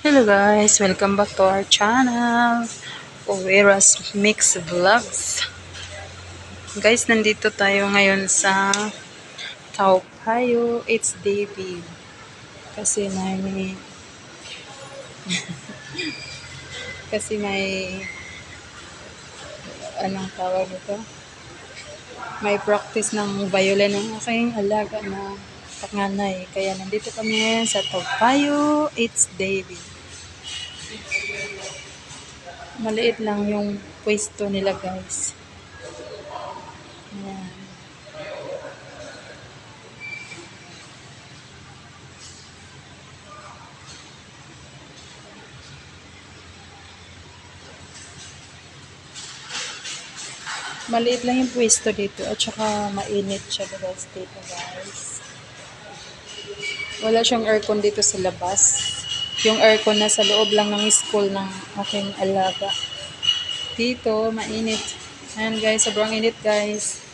Hello guys, welcome back to our channel, Owera's Mix Vlogs. Guys, nandito tayo ngayon sa Taupayo. It's David. Kasi may anong tawag ito? May practice ng violin ng aking alaga na panganay. Kaya nandito kami ngayon sa Taupayo. It's David. Maliit lang yung pwesto nila guys. Ayan. Maliit lang yung pwesto dito at saka mainit siya guys dito guys. Wala siyang aircon dito sa labas. Yung aircon na sa loob lang ng school ng aking alaga. Dito, mainit. Ayan guys, sobrang init guys.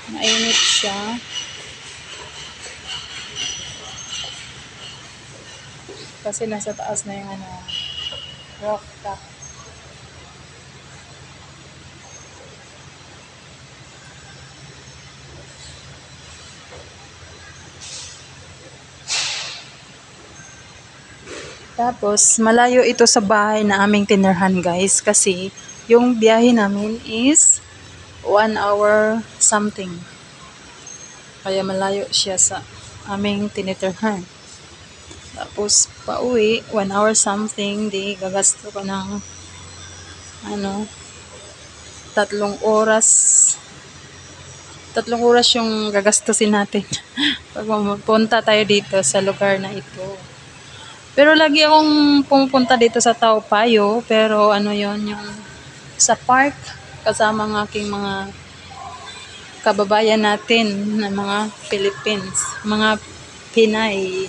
Mainit siya. Kasi nasa taas na yung rooftop. Tapos, malayo ito sa bahay na aming tinirhan guys. Kasi, yung biyahe namin is 1 hour something. Kaya malayo siya sa aming tinitirhan. Tapos, pauwi, 1 hour something, di gagasto ko ng 3 oras. 3 oras yung gagastusin natin pag pumunta tayo dito sa lugar na ito. Pero lagi akong pumupunta dito sa Taupayo, pero yon yung sa park kasama ng aking mga kababayan natin na mga Philippines, mga Pinay.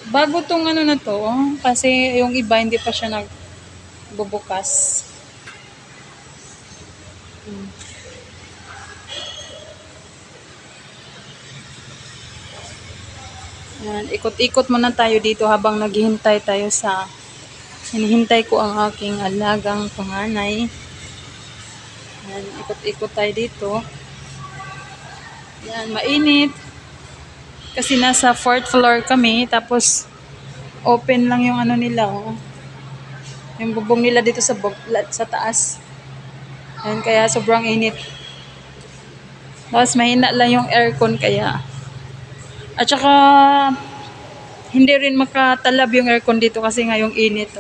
Bago tong na to, kasi yung iba hindi pa siya nagbubukas. Yan, ikot-ikot muna tayo dito habang naghihintay tayo hinihintay ko ang aking alagang panganay. Yan, ikot-ikot tayo dito. Yan, mainit. Kasi nasa 4th floor kami, tapos open lang yung nila, yung bubong nila dito sa taas. Yan, kaya sobrang init. Tapos mahina lang yung aircon kaya. At saka hindi rin makatalab yung aircon dito kasi ngayong init.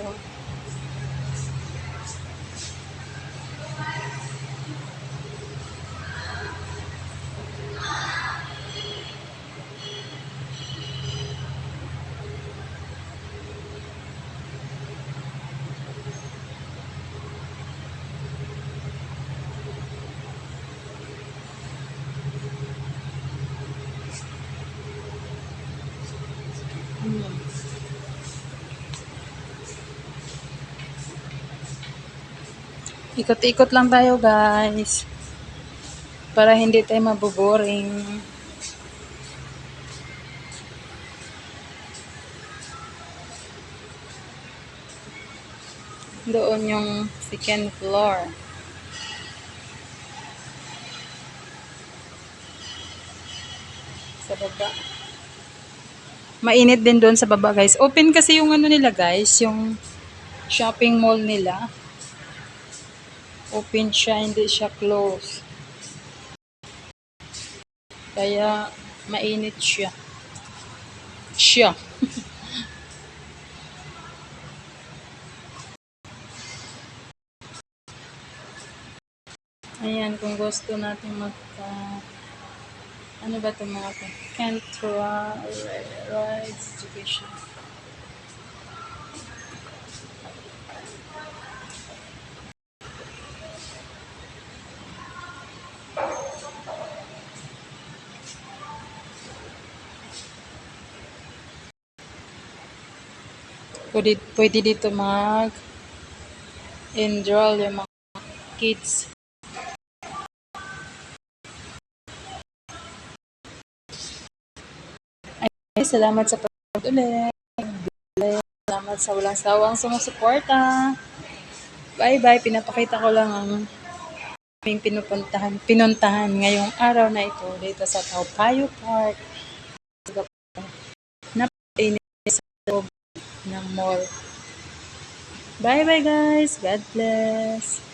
Ikot-ikot lang tayo guys. Para hindi tayo maboboring. Doon yung second floor. Sa baba. Mainit din doon sa baba guys. Open kasi yung nila guys, yung shopping mall nila. Open siya, hindi siya close. Kaya mainit siya. Ayan, kung gusto natin ano ba ito mga ito? Cantra Rides Education. Pwede dito mag-enroll yung mga kids. Salamat sa panonood ulit. Salamat sa walang sawang sumusuporta. Bye-bye. Pinapakita ko lang ang aming pinuntahan ngayong araw na ito dito sa Taupayo Park. Napakainit sa loob ng mall. Bye-bye guys. God bless.